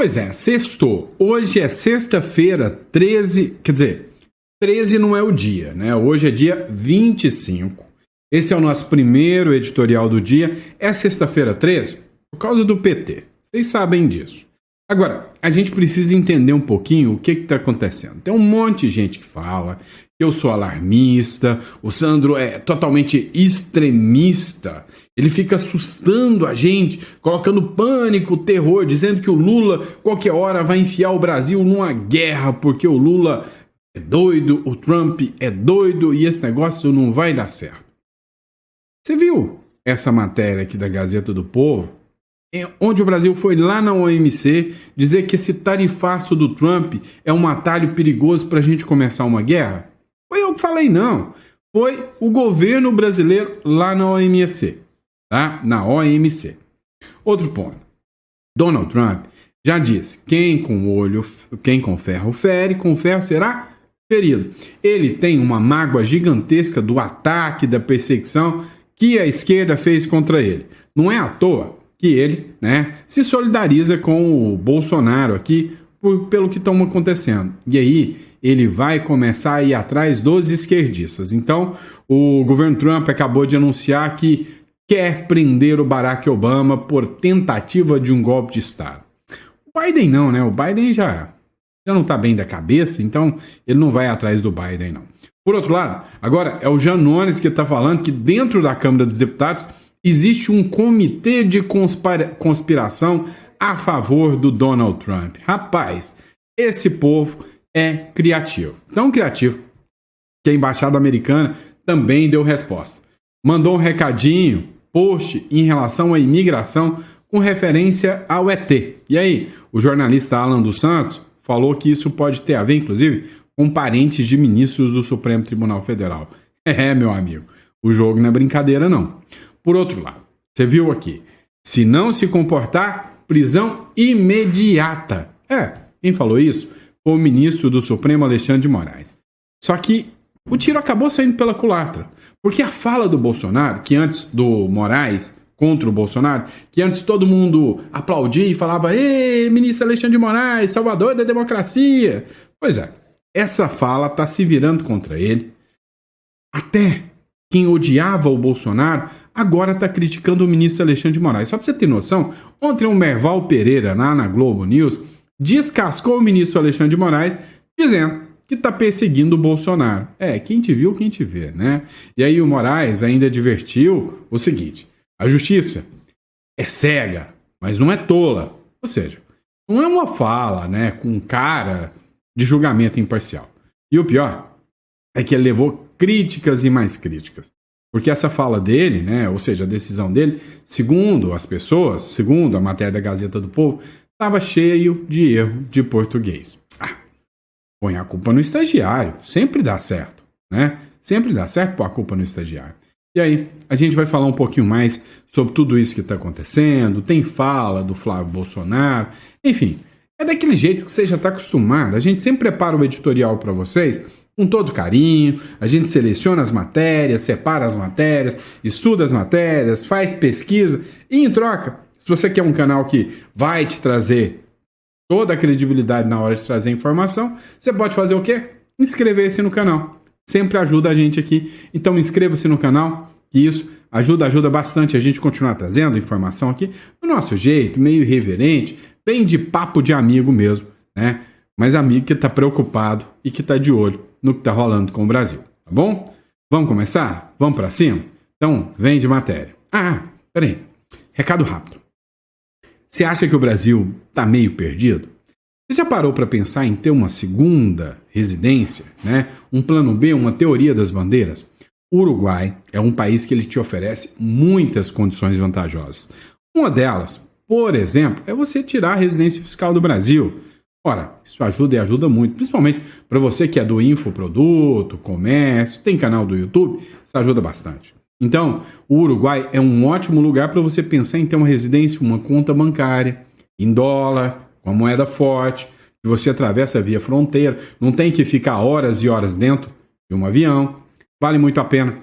Pois é, sextou. Hoje é sexta-feira, 13, quer dizer, 13 não é o dia, né? Hoje é dia 25. Esse é o nosso primeiro editorial do dia. É sexta-feira 13 por causa do PT. Vocês sabem disso. Agora, a gente precisa entender um pouquinho o que está acontecendo. Tem um monte de gente que fala que eu sou alarmista, o Sandro é totalmente extremista, ele fica assustando a gente, colocando pânico, terror, dizendo que o Lula qualquer hora vai enfiar o Brasil numa guerra, porque o Lula é doido, o Trump é doido e esse negócio não vai dar certo. Você viu essa matéria aqui da Gazeta do Povo? Onde o Brasil foi lá na OMC dizer que esse tarifaço do Trump é um atalho perigoso para a gente começar uma guerra? Foi eu que falei, não. Foi o governo brasileiro lá na OMC. Tá? Na OMC. Outro ponto. Donald Trump já disse, quem com ferro fere, com ferro será ferido. Ele tem uma mágoa gigantesca do ataque, da perseguição que a esquerda fez contra ele. Não é à toa que ele, se solidariza com o Bolsonaro aqui pelo que estão acontecendo. E aí ele vai começar a ir atrás dos esquerdistas. Então, o governo Trump acabou de anunciar que quer prender o Barack Obama por tentativa de um golpe de Estado. O Biden não, né? O Biden já não está bem da cabeça, então ele não vai atrás do Biden, não. Por outro lado, agora é o Janones que está falando que dentro da Câmara dos Deputados existe um comitê de conspiração a favor do Donald Trump. Rapaz, esse povo é criativo. Tão criativo que a Embaixada Americana também deu resposta. Mandou um recadinho, post em relação à imigração com referência ao ET. E aí, o jornalista Alan dos Santos falou que isso pode ter a ver, inclusive, com parentes de ministros do Supremo Tribunal Federal. Meu amigo, o jogo não é brincadeira, não. Por outro lado, você viu aqui, se não se comportar, prisão imediata. Quem falou isso foi o ministro do Supremo, Alexandre de Moraes. Só que o tiro acabou saindo pela culatra, porque a fala do Bolsonaro, que antes do Moraes contra o Bolsonaro, que antes todo mundo aplaudia e falava, ministro Alexandre de Moraes, salvador da democracia. Pois é, essa fala está se virando contra ele. Até quem odiava o Bolsonaro agora está criticando o ministro Alexandre de Moraes. Só para você ter noção, ontem o Merval Pereira, lá na Globo News, descascou o ministro Alexandre de Moraes, dizendo que está perseguindo o Bolsonaro. Quem te viu, quem te vê, né? E aí o Moraes ainda advertiu o seguinte, a justiça é cega, mas não é tola. Ou seja, não é uma fala, com cara de julgamento imparcial. E o pior é que ele levou críticas e mais críticas. Porque essa fala dele, ou seja, a decisão dele, segundo as pessoas, segundo a matéria da Gazeta do Povo, estava cheio de erro de português. Põe a culpa no estagiário, sempre dá certo, Sempre dá certo pôr a culpa no estagiário. E aí, a gente vai falar um pouquinho mais sobre tudo isso que está acontecendo, tem fala do Flávio Bolsonaro, enfim, é daquele jeito que você já está acostumado. A gente sempre prepara o editorial para vocês com todo carinho, a gente seleciona as matérias, separa as matérias, estuda as matérias, faz pesquisa e em troca, se você quer um canal que vai te trazer toda a credibilidade na hora de trazer informação, você pode fazer o quê? Inscrever-se no canal. Sempre ajuda a gente aqui. Então inscreva-se no canal, que isso ajuda bastante a gente continuar trazendo informação aqui do nosso jeito, meio irreverente, bem de papo de amigo mesmo, Mas amigo que está preocupado e que está de olho no que está rolando com o Brasil, tá bom? Vamos começar? Vamos para cima? Então, vem de matéria. Peraí. Recado rápido. Você acha que o Brasil está meio perdido? Você já parou para pensar em ter uma segunda residência, Um plano B, uma teoria das bandeiras? O Uruguai é um país que ele te oferece muitas condições vantajosas. Uma delas, por exemplo, é você tirar a residência fiscal do Brasil. Ora, isso ajuda e ajuda muito, principalmente para você que é do infoproduto, comércio, tem canal do YouTube, isso ajuda bastante. Então, o Uruguai é um ótimo lugar para você pensar em ter uma residência, uma conta bancária, em dólar, com a moeda forte, que você atravessa via fronteira, não tem que ficar horas e horas dentro de um avião, vale muito a pena.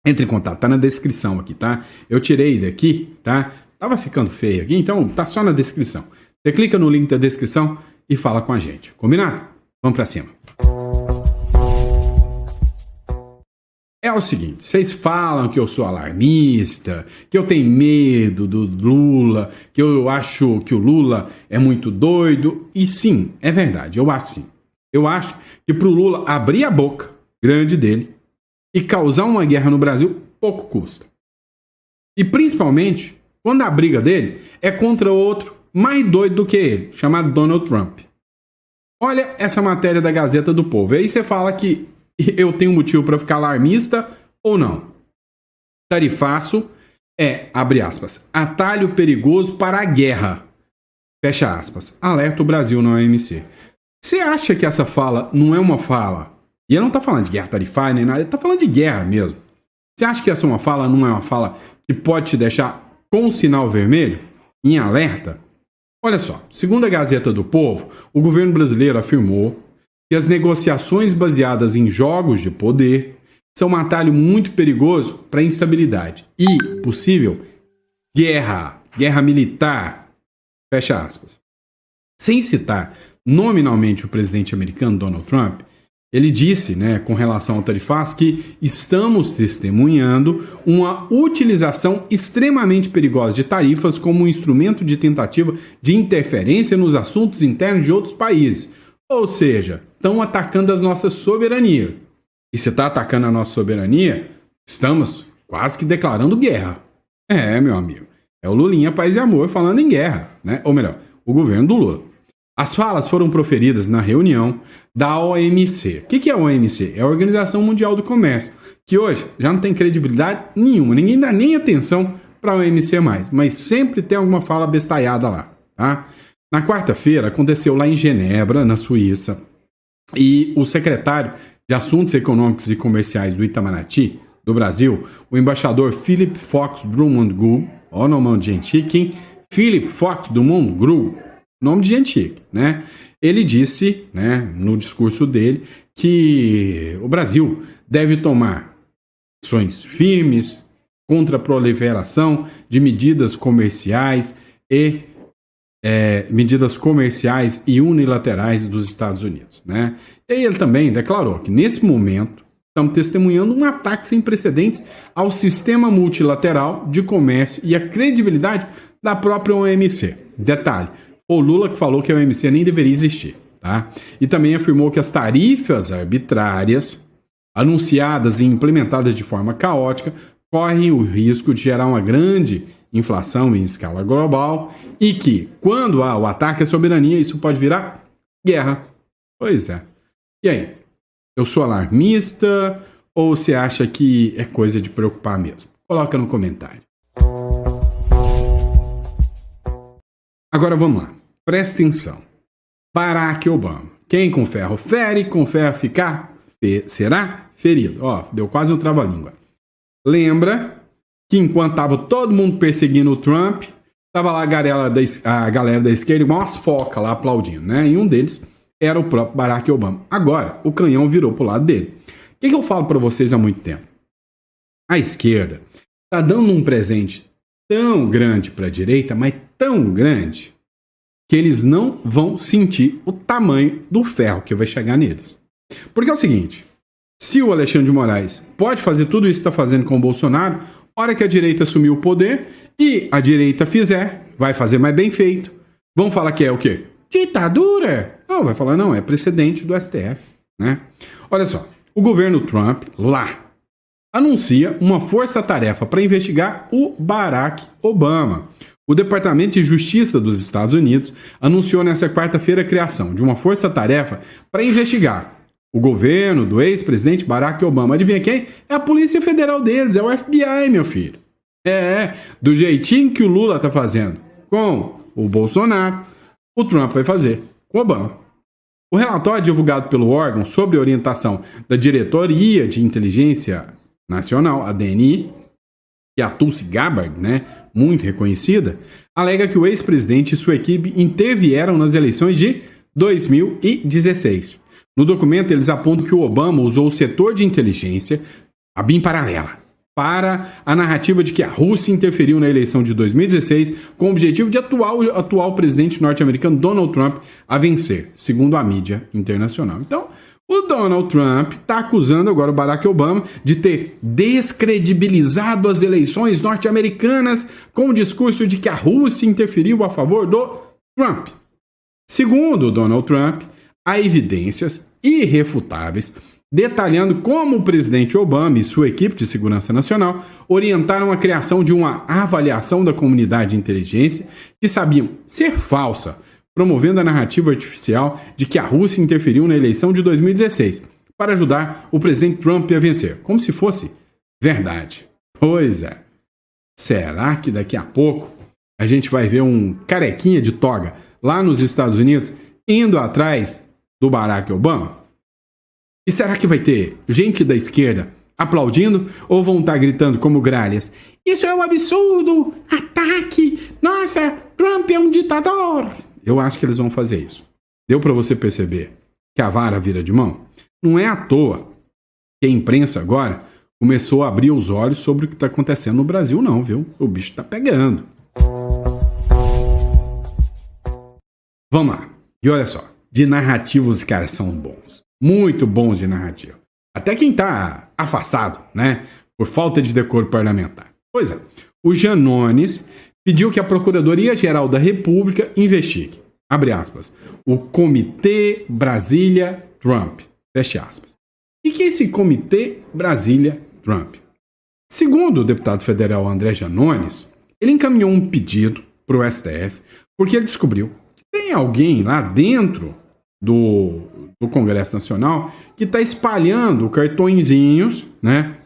Entre em contato, tá na descrição aqui, tá? Eu tirei daqui, tá? Tava ficando feio aqui, então tá só na descrição. Você clica no link da descrição e fala com a gente. Combinado? Vamos pra cima. É o seguinte, vocês falam que eu sou alarmista, que eu tenho medo do Lula, que eu acho que o Lula é muito doido. E sim, é verdade, eu acho sim. Eu acho que pro Lula abrir a boca grande dele e causar uma guerra no Brasil, pouco custa. E principalmente quando a briga dele é contra outro mais doido do que ele, chamado Donald Trump. Olha essa matéria da Gazeta do Povo. Aí você fala que eu tenho motivo para ficar alarmista ou não. Tarifaço é, abre aspas, atalho perigoso para a guerra. Fecha aspas. Alerta o Brasil na OMC. Você acha que essa fala não é uma fala? E ele não está falando de guerra tarifária nem nada, ele está falando de guerra mesmo. Você acha que essa uma fala não é uma fala que pode te deixar com um sinal vermelho, em alerta? Olha só, segundo a Gazeta do Povo, o governo brasileiro afirmou que as negociações baseadas em jogos de poder são um atalho muito perigoso para a instabilidade e possível guerra militar, fecha aspas. Sem citar nominalmente o presidente americano Donald Trump, ele disse, com relação ao tarifaço, que estamos testemunhando uma utilização extremamente perigosa de tarifas como um instrumento de tentativa de interferência nos assuntos internos de outros países. Ou seja, estão atacando as nossas soberanias. E se está atacando a nossa soberania, estamos quase que declarando guerra. É, meu amigo. É o Lulinha Paz e Amor falando em guerra, Ou melhor, o governo do Lula. As falas foram proferidas na reunião da OMC. O que é a OMC? É a Organização Mundial do Comércio, que hoje já não tem credibilidade nenhuma. Ninguém dá nem atenção para a OMC mais, mas sempre tem alguma fala bestalhada lá, tá? Na quarta-feira, aconteceu lá em Genebra, na Suíça, e o secretário de Assuntos Econômicos e Comerciais do Itamaraty, do Brasil, o embaixador Philip Fox Drummond Gul, ó o nome de gente chique, hein? Philip Fox Drummond Gul, nome de gente chique, Ele disse, no discurso dele, que o Brasil deve tomar ações firmes contra a proliferação de medidas comerciais e unilaterais dos Estados Unidos, E ele também declarou que, nesse momento, estamos testemunhando um ataque sem precedentes ao sistema multilateral de comércio e à credibilidade da própria OMC. Detalhe, o Lula que falou que a OMC nem deveria existir, tá? E também afirmou que as tarifas arbitrárias, anunciadas e implementadas de forma caótica, correm o risco de gerar uma grande inflação em escala global e que, quando há o ataque à soberania, isso pode virar guerra. Pois é. E aí? Eu sou alarmista ou você acha que é coisa de preocupar mesmo? Coloca no comentário. Agora vamos lá. Presta atenção. Barack Obama. Quem com ferro fere, com ferro ficar, será ferido. Ó, deu quase um trava-língua. Lembra que enquanto estava todo mundo perseguindo o Trump, estava lá a galera da esquerda igual umas focas lá aplaudindo, E um deles era o próprio Barack Obama. Agora, o canhão virou pro lado dele. O que eu falo para vocês há muito tempo? A esquerda está dando um presente tão grande para a direita, mas tão grande, que eles não vão sentir o tamanho do ferro que vai chegar neles. Porque é o seguinte, se o Alexandre de Moraes pode fazer tudo isso que está fazendo com o Bolsonaro, hora que a direita assumir o poder e a direita fizer, vai fazer mais bem feito. Vão falar que é o quê? Ditadura? Não, vai falar não, é precedente do STF, Olha só, o governo Trump lá anuncia uma força-tarefa para investigar o Barack Obama. O Departamento de Justiça dos Estados Unidos anunciou nesta quarta-feira a criação de uma força-tarefa para investigar o governo do ex-presidente Barack Obama. Adivinha quem? É a Polícia Federal deles, é o FBI, meu filho. Do jeitinho que o Lula tá fazendo com o Bolsonaro, o Trump vai fazer com o Obama. O relatório divulgado pelo órgão sob orientação da Diretoria de Inteligência Nacional, a DNI, que é a Tulsi Gabbard, muito reconhecida, alega que o ex-presidente e sua equipe intervieram nas eleições de 2016. No documento, eles apontam que o Obama usou o setor de inteligência, a BIM paralela, para a narrativa de que a Rússia interferiu na eleição de 2016 com o objetivo de atual presidente norte-americano Donald Trump a vencer, segundo a mídia internacional. Então, o Donald Trump está acusando agora o Barack Obama de ter descredibilizado as eleições norte-americanas com o discurso de que a Rússia interferiu a favor do Trump. Segundo Donald Trump, há evidências irrefutáveis detalhando como o presidente Obama e sua equipe de segurança nacional orientaram a criação de uma avaliação da comunidade de inteligência que sabiam ser falsa, promovendo a narrativa artificial de que a Rússia interferiu na eleição de 2016 para ajudar o presidente Trump a vencer, como se fosse verdade. Pois é. Será que daqui a pouco a gente vai ver um carequinha de toga lá nos Estados Unidos indo atrás do Barack Obama? E será que vai ter gente da esquerda aplaudindo ou vão estar gritando como gralhas? Isso é um absurdo! Ataque! Nossa, Trump é um ditador! Eu acho que eles vão fazer isso. Deu para você perceber que a vara vira de mão? Não é à toa que a imprensa agora começou a abrir os olhos sobre o que está acontecendo no Brasil, não, viu? O bicho está pegando. Vamos lá. E olha só, de narrativos os caras são bons. Muito bons de narrativa. Até quem está afastado, né? Por falta de decoro parlamentar. Pois é, o Janones pediu que a Procuradoria-Geral da República investigue, abre aspas, o Comitê Brasília-Trump, fecha aspas. E que é esse Comitê Brasília-Trump? Segundo o deputado federal André Janones, ele encaminhou um pedido para o STF porque ele descobriu que tem alguém lá dentro do Congresso Nacional que está espalhando cartõezinhos, né,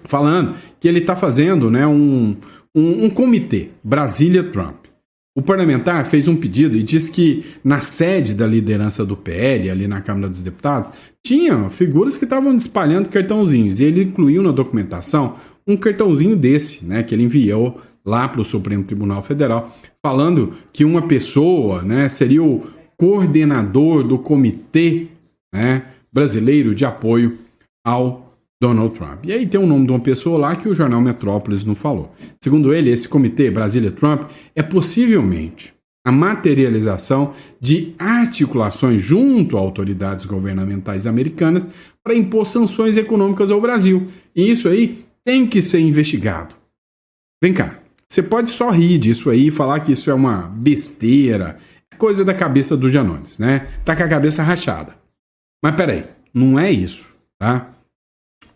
falando que ele está fazendo, né, um comitê, Brasília-Trump. O parlamentar fez um pedido e disse que na sede da liderança do PL, ali na Câmara dos Deputados, tinha figuras que estavam espalhando cartãozinhos. E ele incluiu na documentação um cartãozinho desse, né, que ele enviou lá para o Supremo Tribunal Federal, falando que uma pessoa, né, seria o coordenador do Comitê, né, Brasileiro de Apoio ao Donald Trump. E aí tem o nome de uma pessoa lá que o jornal Metrópolis não falou. Segundo ele, esse comitê Brasília-Trump é possivelmente a materialização de articulações junto a autoridades governamentais americanas para impor sanções econômicas ao Brasil. E isso aí tem que ser investigado. Vem cá, você pode só rir disso aí e falar que isso é uma besteira, coisa da cabeça do Janones, né? Tá com a cabeça rachada. Mas peraí, não é isso, tá?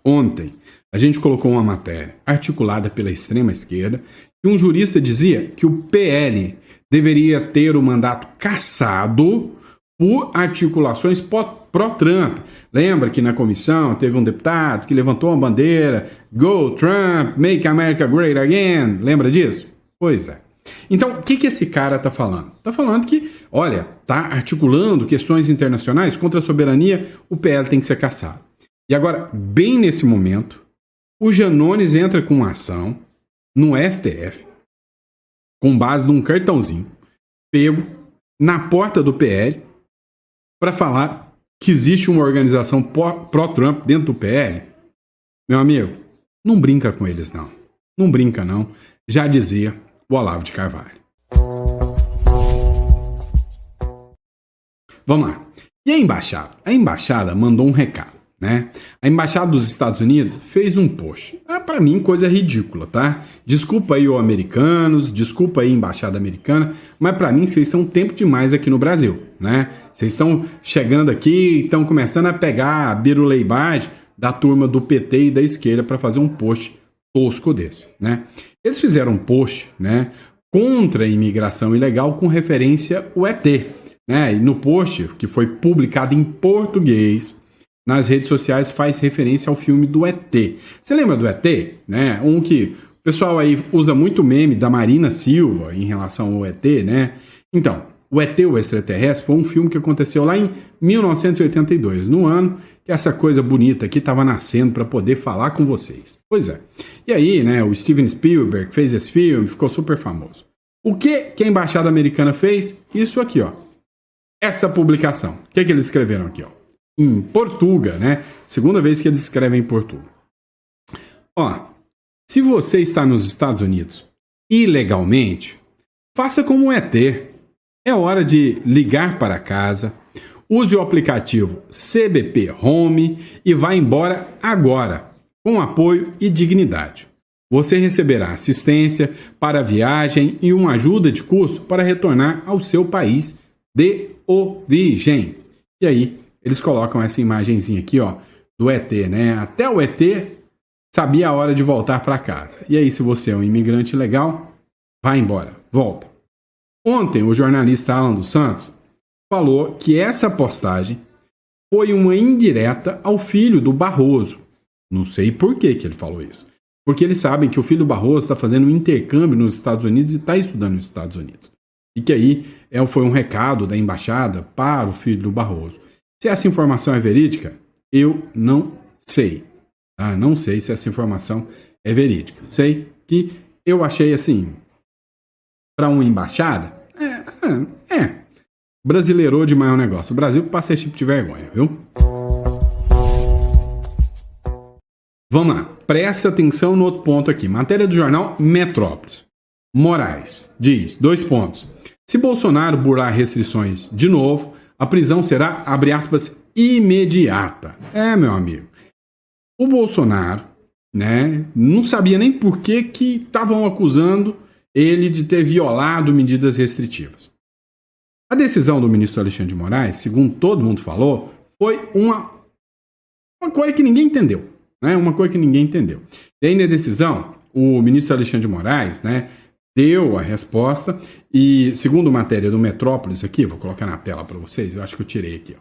Ontem, a gente colocou uma matéria articulada pela extrema-esquerda que um jurista dizia que o PL deveria ter o mandato cassado por articulações pró-Trump. Lembra que na comissão teve um deputado que levantou uma bandeira Go Trump, Make America Great Again? Lembra disso? Pois é. Então, o que esse cara está falando? Está falando que, olha, está articulando questões internacionais contra a soberania, o PL tem que ser cassado. E agora, bem nesse momento, o Janones entra com uma ação no STF, com base num cartãozinho, pego na porta do PL, para falar que existe uma organização pró-Trump dentro do PL. Meu amigo, não brinca com eles, não. Não brinca, não. Já dizia o Olavo de Carvalho. Vamos lá. E a embaixada? A embaixada mandou um recado, né? A embaixada dos Estados Unidos fez um post. Para mim, coisa ridícula, tá? Desculpa aí, os americanos, desculpa aí, embaixada americana, mas para mim, vocês estão tempo demais aqui no Brasil, né? Vocês estão chegando aqui, estão começando a pegar a biruleibagem da turma do PT e da esquerda para fazer um post tosco desse, né? Eles fizeram um post, né, contra a imigração ilegal com referência ao ET, né? E no post, que foi publicado em português, nas redes sociais faz referência ao filme do ET. Você lembra do ET? Né? Um que o pessoal aí usa muito meme da Marina Silva em relação ao ET, né? Então, o ET, o Extraterrestre, foi um filme que aconteceu lá em 1982, no ano que essa coisa bonita aqui estava nascendo para poder falar com vocês. Pois é. E aí, né, o Steven Spielberg fez esse filme, ficou super famoso. O que a embaixada americana fez? Isso aqui, ó. Essa publicação. O que eles escreveram aqui, ó? Em Portuga, né? Segunda vez que eles escrevem em Portuga. Ó, Se você está nos Estados Unidos ilegalmente, faça como um ET. É hora de ligar para casa, use o aplicativo CBP Home e vá embora agora, com apoio e dignidade. Você receberá assistência para a viagem e uma ajuda de custo para retornar ao seu país de origem. E aí, eles colocam essa imagenzinha aqui, ó, do ET, né? Até o ET sabia a hora de voltar para casa. E aí, se você é um imigrante legal, vai embora, volta. Ontem, o jornalista Alan dos Santos falou que essa postagem foi uma indireta ao filho do Barroso. Não sei por que ele falou isso. Porque eles sabem que o filho do Barroso está fazendo um intercâmbio nos Estados Unidos e está estudando nos Estados Unidos. E que aí foi um recado da embaixada para o filho do Barroso. Se essa informação é verídica, eu não sei. Tá? Não sei se essa informação é verídica. Sei que eu achei assim, para uma embaixada, brasileirou demais o negócio. O Brasil passa esse tipo de vergonha, viu? Vamos lá, presta atenção no outro ponto aqui. Matéria do jornal Metrópolis. Moraes diz, 2 pontos. Se Bolsonaro burlar restrições de novo, a prisão será, abre aspas, imediata. Meu amigo. O Bolsonaro, né, não sabia nem por que estavam acusando ele de ter violado medidas restritivas. A decisão do ministro Alexandre de Moraes, segundo todo mundo falou, foi uma coisa que ninguém entendeu. Uma coisa que ninguém entendeu. E aí, na decisão, o ministro Alexandre de Moraes, né, deu a resposta e, segundo matéria do Metrópolis aqui, vou colocar na tela para vocês, eu acho que eu tirei aqui.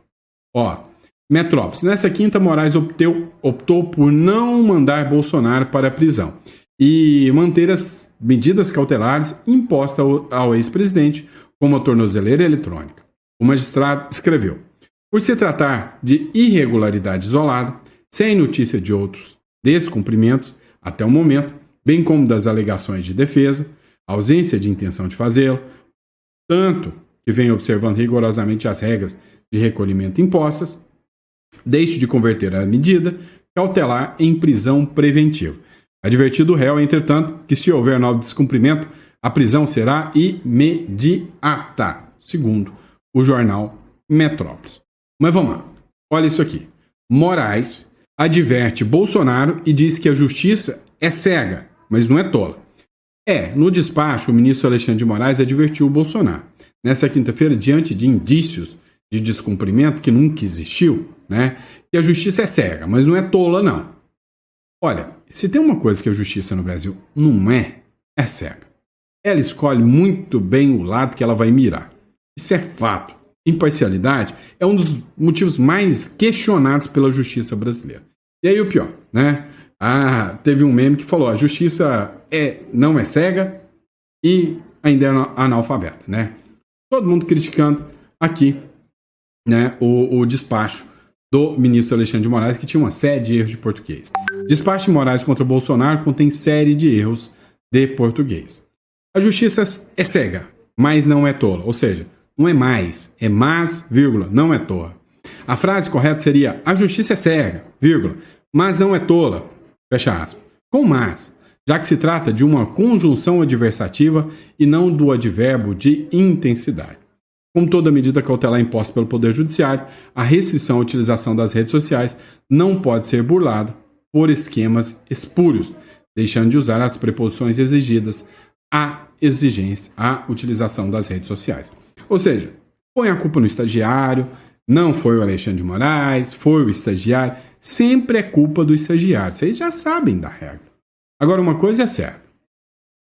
Ó, Metrópolis. Nessa quinta, Moraes optou por não mandar Bolsonaro para a prisão e manter as medidas cautelares impostas ao ex-presidente, como a tornozeleira eletrônica. O magistrado escreveu: por se tratar de irregularidade isolada, sem notícia de outros descumprimentos até o momento, bem como das alegações de defesa, ausência de intenção de fazê-lo, tanto que vem observando rigorosamente as regras de recolhimento impostas, deixe de converter a medida cautelar em prisão preventiva. Advertido o réu, entretanto, que se houver novo descumprimento, a prisão será imediata, segundo o jornal Metrópolis. Mas vamos lá, olha isso aqui. Moraes adverte Bolsonaro e diz que a justiça é cega, mas não é tola. No despacho, o ministro Alexandre de Moraes advertiu o Bolsonaro. Nessa quinta-feira, diante de indícios de descumprimento que nunca existiu, né, que a justiça é cega, mas não é tola, não. Olha, se tem uma coisa que a justiça no Brasil não é cega. Ela escolhe muito bem o lado que ela vai mirar. Isso é fato. Imparcialidade é um dos motivos mais questionados pela justiça brasileira. E aí o pior, né? Teve um meme que falou: a justiça não é cega e ainda é analfabeta, né? Todo mundo criticando aqui, né, o despacho do ministro Alexandre de Moraes, que tinha uma série de erros de português. Despacho de Moraes contra Bolsonaro contém série de erros de português. A justiça é cega, mas não é tola. Ou seja, não é mais, é mas, vírgula, não é tola. A frase correta seria: a justiça é cega, vírgula, mas não é tola, fecha aspas. Com mas, já que se trata de uma conjunção adversativa e não do advérbio de intensidade. Como toda medida cautelar imposta pelo Poder Judiciário, a restrição à utilização das redes sociais não pode ser burlada por esquemas espúrios, deixando de usar as preposições exigidas à utilização das redes sociais. Ou seja, põe a culpa no estagiário, não foi o Alexandre de Moraes, foi o estagiário, sempre é culpa do estagiário. Vocês já sabem da regra. Agora, uma coisa é certa.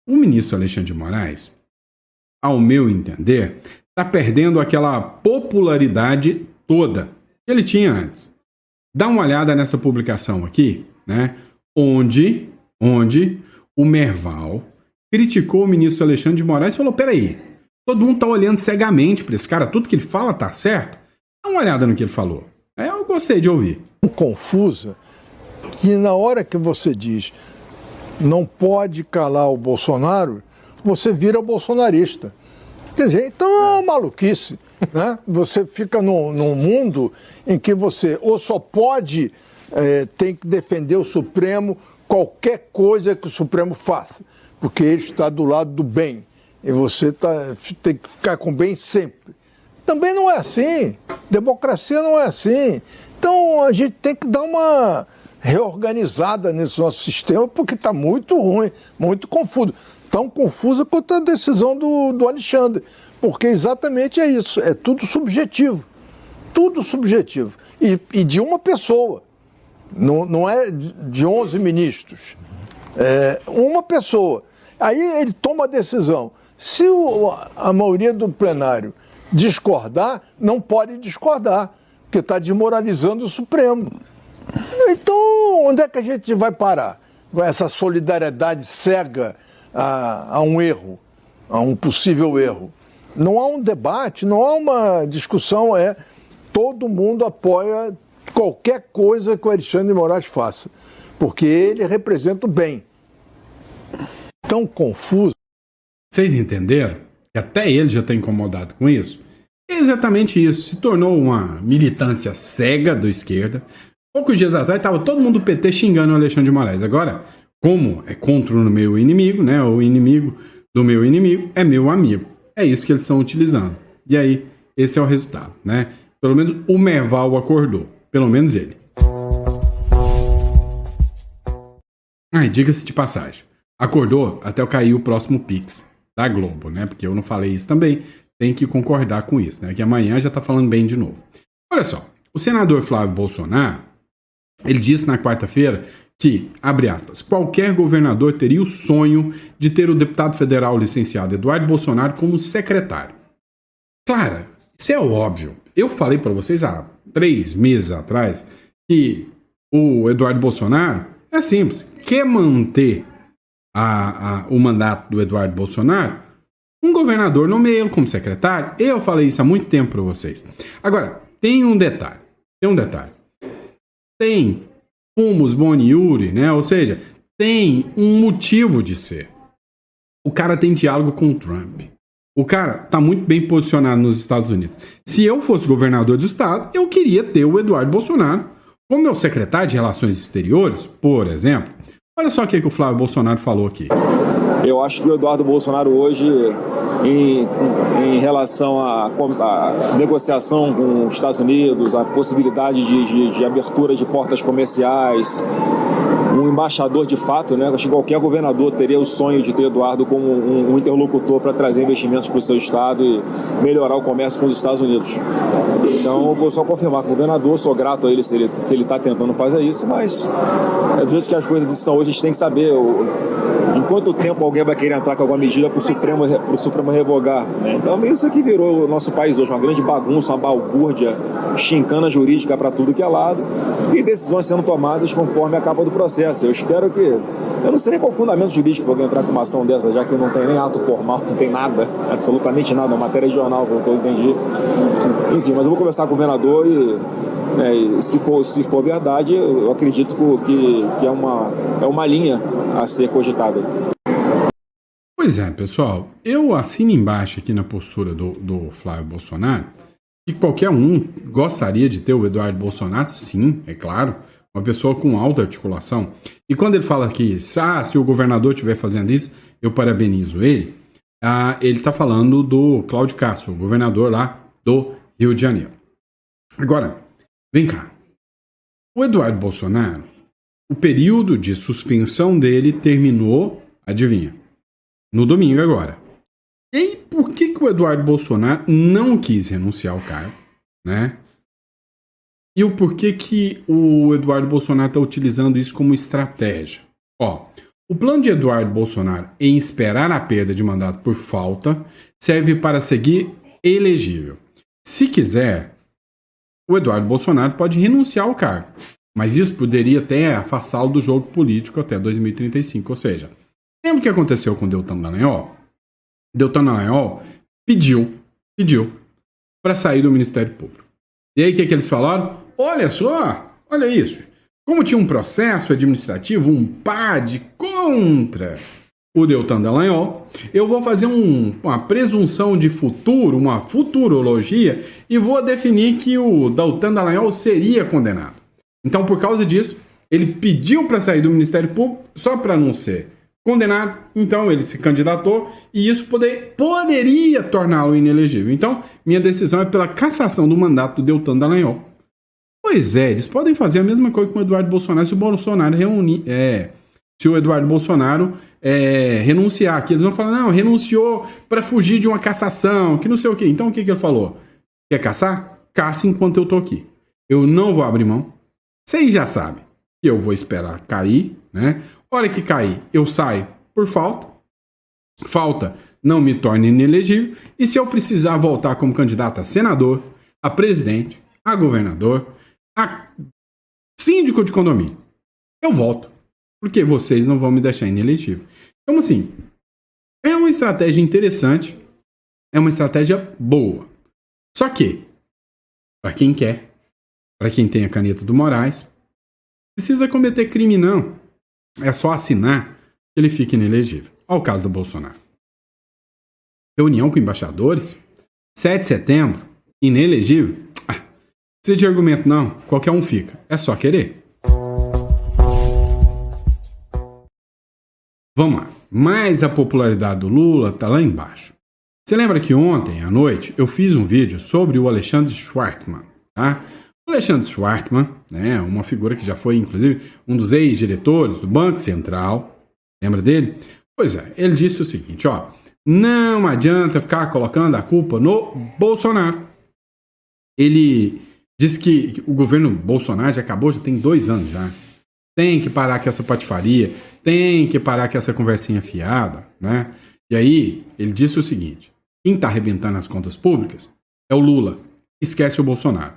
O ministro Alexandre de Moraes, ao meu entender, está perdendo aquela popularidade toda que ele tinha antes. Dá uma olhada nessa publicação aqui, né, onde o Merval criticou o ministro Alexandre de Moraes e falou: peraí, todo mundo está olhando cegamente para esse cara, tudo que ele fala está certo? Dá uma olhada no que ele falou. Eu gostei de ouvir. Confusa, que na hora que você diz não pode calar o Bolsonaro, você vira bolsonarista. Quer dizer, então é uma maluquice, né? Você fica num mundo em que você ou só pode tem que defender o Supremo qualquer coisa que o Supremo faça, porque ele está do lado do bem e você tem que ficar com o bem sempre. Também não é assim. Democracia não é assim. Então a gente tem que dar uma reorganizada nesse nosso sistema, porque está muito ruim, muito confuso. Tão confusa quanto a decisão do Alexandre, porque exatamente é isso, é tudo subjetivo. Tudo subjetivo. E de uma pessoa. Não é de 11 ministros. É uma pessoa. Aí ele toma a decisão. Se a maioria do plenário discordar, não pode discordar, porque está desmoralizando o Supremo. Então, onde é que a gente vai parar? Essa solidariedade cega a um erro, a um possível erro. Não há um debate, não há uma discussão, todo mundo apoia qualquer coisa que o Alexandre de Moraes faça, porque ele representa o bem. Tão confuso. Vocês entenderam? Que até ele já está incomodado com isso? É exatamente isso. Se tornou uma militância cega da esquerda. Poucos dias atrás estava todo mundo do PT xingando o Alexandre de Moraes. Agora, como é contra o meu inimigo, né? O inimigo do meu inimigo é meu amigo. É isso que eles estão utilizando. E aí, esse é o resultado, né? Pelo menos o Merval acordou. Pelo menos ele. E diga-se de passagem. Acordou até eu cair o próximo Pix da Globo, né? Porque eu não falei isso também. Tem que concordar com isso, né? Que amanhã já tá falando bem de novo. Olha só. O senador Flávio Bolsonaro, ele disse na quarta-feira que, abre aspas, qualquer governador teria o sonho de ter o deputado federal licenciado Eduardo Bolsonaro como secretário. Claro, isso é óbvio. Eu falei para vocês há 3 meses atrás que o Eduardo Bolsonaro é simples. Quer manter o mandato do Eduardo Bolsonaro, um governador nomeia ele como secretário. Eu falei isso há muito tempo para vocês. Agora, tem um detalhe. Tem fumus boni iure, né? Ou seja, tem um motivo de ser. O cara tem diálogo com o Trump. O cara tá muito bem posicionado nos Estados Unidos. Se eu fosse governador do estado, eu queria ter o Eduardo Bolsonaro como meu secretário de Relações Exteriores, por exemplo. Olha só o que o Flávio Bolsonaro falou aqui. Eu acho que o Eduardo Bolsonaro hoje, em relação à negociação com os Estados Unidos, a possibilidade de abertura de portas comerciais, um embaixador de fato, né? Acho que qualquer governador teria o sonho de ter Eduardo como um interlocutor para trazer investimentos para o seu estado e melhorar o comércio com os Estados Unidos. Então, eu vou só confirmar com o governador, sou grato a ele se ele está tentando fazer isso, mas do jeito que as coisas são hoje, a gente tem que saber em quanto tempo alguém vai querer entrar com alguma medida para o Supremo revogar. Né? Então, isso aqui virou o nosso país hoje, uma grande bagunça, uma balbúrdia, chincana jurídica para tudo que é lado, e decisões sendo tomadas conforme a capa do processo. Eu espero que... Eu não sei nem qual o fundamento jurídico para alguém entrar com uma ação dessa, já que não tem nem ato formal, não tem nada, absolutamente nada, uma matéria regional, pelo que eu entendi. Enfim, mas eu vou conversar com o governador e se for verdade, eu acredito que é uma linha a ser cogitada. Pois é, pessoal, eu assino embaixo aqui na postura do Flávio Bolsonaro que qualquer um gostaria de ter o Eduardo Bolsonaro, sim, é claro, uma pessoa com alta articulação. E quando ele fala que se o governador estiver fazendo isso, eu parabenizo ele, ele está falando do Cláudio Castro, o governador lá do Rio de Janeiro. Agora, vem cá. O Eduardo Bolsonaro, o período de suspensão dele terminou, adivinha, no domingo agora. E aí, por que o Eduardo Bolsonaro não quis renunciar ao cargo, né? E o porquê que o Eduardo Bolsonaro está utilizando isso como estratégia? O plano de Eduardo Bolsonaro em esperar a perda de mandato por falta serve para seguir elegível. Se quiser, o Eduardo Bolsonaro pode renunciar ao cargo, mas isso poderia até afastá-lo do jogo político até 2035. Ou seja, lembra o que aconteceu com o Deltan Dallagnol? Deltan Dallagnol pediu para sair do Ministério Público. E aí o que eles falaram? Olha só, olha isso. Como tinha um processo administrativo, um PAD contra o Deltan Dallagnol, eu vou fazer uma presunção de futuro, uma futurologia, e vou definir que o Deltan Dallagnol seria condenado. Então, por causa disso, Ele pediu para sair do Ministério Público só para não ser condenado, então ele se candidatou e isso poderia torná-lo inelegível. Então, minha decisão é pela cassação do mandato do Deltan Dallagnol. Pois é, eles podem fazer a mesma coisa com o Eduardo Bolsonaro se o Bolsonaro renunciar aqui. Eles vão falar, não, renunciou para fugir de uma cassação, que não sei o quê. Então o que ele falou? Quer caçar? Caça enquanto eu tô aqui. Eu não vou abrir mão. Vocês já sabem que eu vou esperar cair, né? Hora que cair, eu saio por falta. Falta não me torna inelegível. E se eu precisar voltar como candidato a senador, a presidente, a governador, a síndico de condomínio, eu volto. Porque vocês não vão me deixar inelegível. Então, assim, é uma estratégia interessante, é uma estratégia boa. Só que, para quem quer, para quem tem a caneta do Moraes, precisa cometer crime não. É só assinar que ele fica inelegível. Olha o caso do Bolsonaro. Reunião com embaixadores, 7 de setembro, inelegível. Precisa de argumento não, qualquer um fica. É só querer. Vamos lá. Mas a popularidade do Lula tá lá embaixo. Você lembra que ontem à noite eu fiz um vídeo sobre o Alexandre Schwartzman, tá? O Alexandre Schwartzman, né, uma figura que já foi, inclusive, um dos ex-diretores do Banco Central. Lembra dele? Pois é, ele disse o seguinte, ó. Não adianta ficar colocando a culpa no Bolsonaro. Ele disse que o governo Bolsonaro já acabou, já tem 2 anos já. Tem que parar com essa patifaria, tem que parar com essa conversinha fiada, né? E aí, ele disse o seguinte, quem tá arrebentando as contas públicas é o Lula, esquece o Bolsonaro.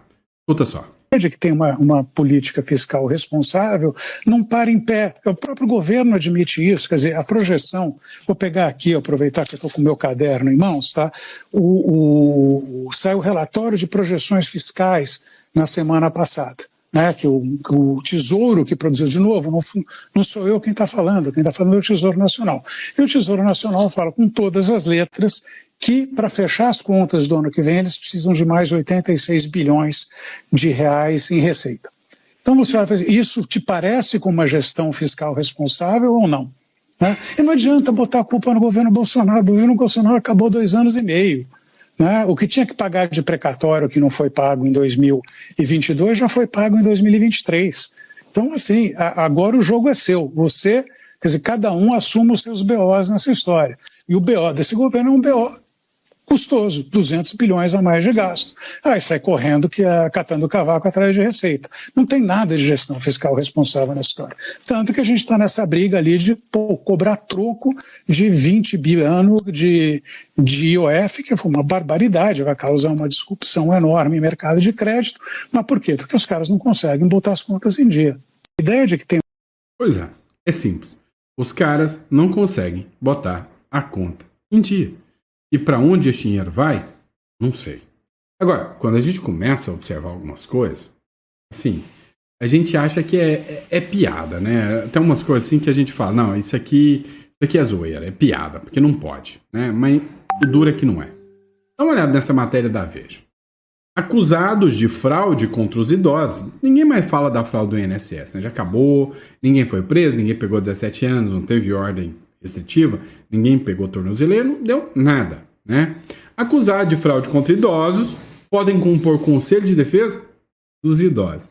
Escuta só. Que tem uma política fiscal responsável, não para em pé. O próprio governo admite isso, quer dizer, a projeção, vou pegar aqui, aproveitar que eu estou com o meu caderno em mãos, tá? Saiu o relatório de projeções fiscais na semana passada, né? Que o Tesouro que produziu, de novo, não sou eu quem está falando é o Tesouro Nacional. E o Tesouro Nacional fala com todas as letras que, para fechar as contas do ano que vem, eles precisam de mais 86 bilhões de reais em receita. Então, você vai fazer, isso te parece com uma gestão fiscal responsável ou não? Né? E não adianta botar a culpa no governo Bolsonaro. O governo Bolsonaro acabou 2 anos e meio. Né? O que tinha que pagar de precatório que não foi pago em 2022 já foi pago em 2023. Então, assim, agora o jogo é seu. Você, quer dizer, cada um assume os seus BOs nessa história. E o BO desse governo é um BO custoso, 200 bilhões a mais de gasto. Aí sai correndo, catando o cavaco atrás de receita. Não tem nada de gestão fiscal responsável nessa história. Tanto que a gente está nessa briga ali de cobrar troco de 20 bilhões de IOF, que foi uma barbaridade, vai causar uma disrupção enorme em mercado de crédito. Mas por quê? Porque os caras não conseguem botar as contas em dia. A ideia de que tem... Pois é simples. Os caras não conseguem botar a conta em dia. E para onde esse dinheiro vai? Não sei. Agora, quando a gente começa a observar algumas coisas, assim, a gente acha que é piada, né? Tem umas coisas assim que a gente fala, não, isso aqui é zoeira, é piada, porque não pode, né? Mas o duro é que não é. Dá uma olhada nessa matéria da Veja. Acusados de fraude contra os idosos. Ninguém mais fala da fraude do INSS, né? Já acabou, ninguém foi preso, ninguém pegou 17 anos, não teve ordem restritiva, ninguém pegou tornozeleira, não deu nada, né? Acusados de fraude contra idosos podem compor conselho de defesa dos idosos.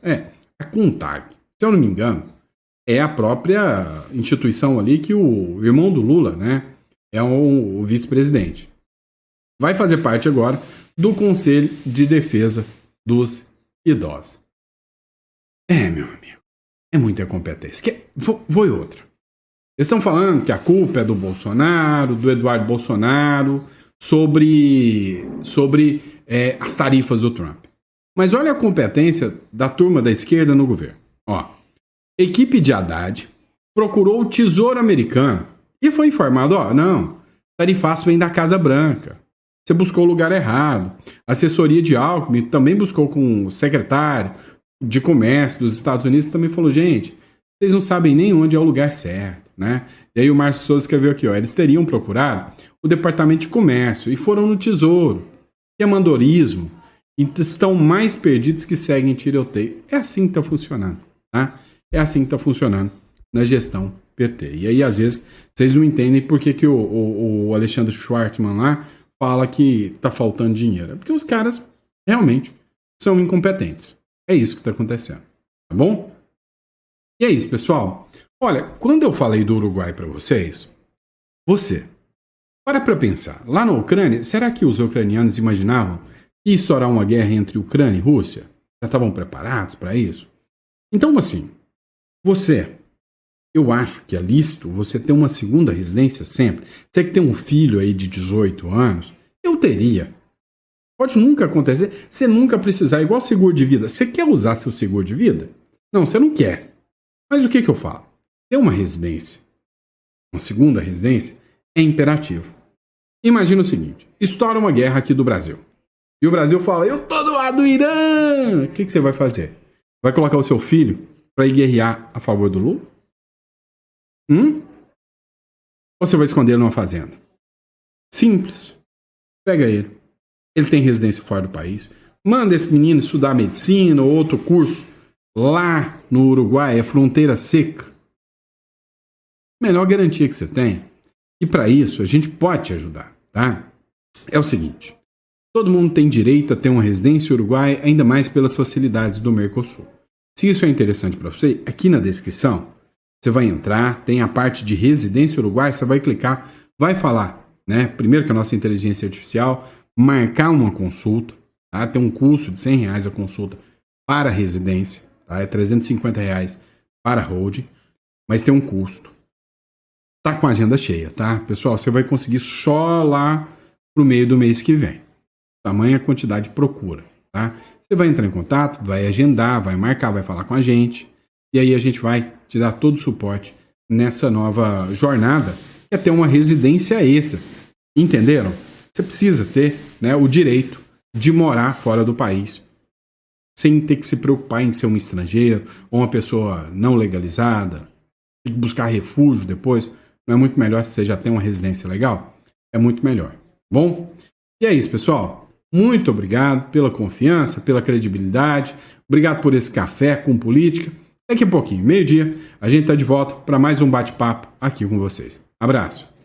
A CONTAG, se eu não me engano, é a própria instituição ali que o irmão do Lula, né, é o vice-presidente. Vai fazer parte agora do Conselho de Defesa dos Idosos. Meu amigo, é muita competência. Vou e outra. Eles estão falando que a culpa é do Bolsonaro, do Eduardo Bolsonaro, sobre as tarifas do Trump. Mas olha a competência da turma da esquerda no governo. Equipe de Haddad procurou o Tesouro Americano e foi informado, não, tarifaço vem da Casa Branca. Você buscou o lugar errado. A assessoria de Alckmin também buscou com o secretário de Comércio dos Estados Unidos, também falou, gente, vocês não sabem nem onde é o lugar certo, né? E aí o Márcio Souza escreveu aqui, eles teriam procurado o Departamento de Comércio e foram no Tesouro, que é mandorismo, e estão mais perdidos que seguem tiroteio. É assim que está funcionando, tá? É assim que está funcionando na gestão PT. E aí, às vezes, vocês não entendem por que o Alexandre Schwartzman lá fala que está faltando dinheiro. É porque os caras realmente são incompetentes. É isso que está acontecendo. Tá bom? E é isso, pessoal. Olha, quando eu falei do Uruguai para vocês, para pensar. Lá na Ucrânia, será que os ucranianos imaginavam que ia estourar uma guerra entre Ucrânia e Rússia? Já estavam preparados para isso? Então, assim, eu acho que é lícito você ter uma segunda residência sempre. Você que tem um filho aí de 18 anos, eu teria. Pode nunca acontecer, você nunca precisar, igual seguro de vida. Você quer usar seu seguro de vida? Não, você não quer. Mas o que eu falo? Ter uma residência, uma segunda residência, é imperativo. Imagina o seguinte, estoura uma guerra aqui do Brasil. E o Brasil fala, eu tô do lado do Irã. O que você vai fazer? Vai colocar o seu filho para ir guerrear a favor do Lula? Ou você vai esconder ele numa fazenda? Simples. Pega ele. Ele tem residência fora do país. Manda esse menino estudar medicina ou outro curso lá no Uruguai, é fronteira seca. Melhor garantia que você tem. E para isso, a gente pode te ajudar, tá? É o seguinte. Todo mundo tem direito a ter uma residência uruguaia, ainda mais pelas facilidades do Mercosul. Se isso é interessante para você, aqui na descrição, você vai entrar, tem a parte de residência uruguaia, você vai clicar, vai falar, né? Primeiro que a nossa inteligência artificial, marcar uma consulta, tá? Tem um custo de R$100 a consulta para residência, tá? É R$350 para hold, mas tem um custo. Tá com a agenda cheia, tá? Pessoal, você vai conseguir só lá pro meio do mês que vem. Tamanha quantidade de procura, tá? Você vai entrar em contato, vai agendar, vai marcar, vai falar com a gente. E aí a gente vai te dar todo o suporte nessa nova jornada, que é ter uma residência extra. Entenderam? Você precisa ter, né, o direito de morar fora do país, sem ter que se preocupar em ser um estrangeiro ou uma pessoa não legalizada, ter que buscar refúgio depois. Não é muito melhor se você já tem uma residência legal? É muito melhor. Bom? E é isso, pessoal. Muito obrigado pela confiança, pela credibilidade. Obrigado por esse café com política. Daqui a pouquinho, meio-dia, a gente está de volta para mais um bate-papo aqui com vocês. Abraço.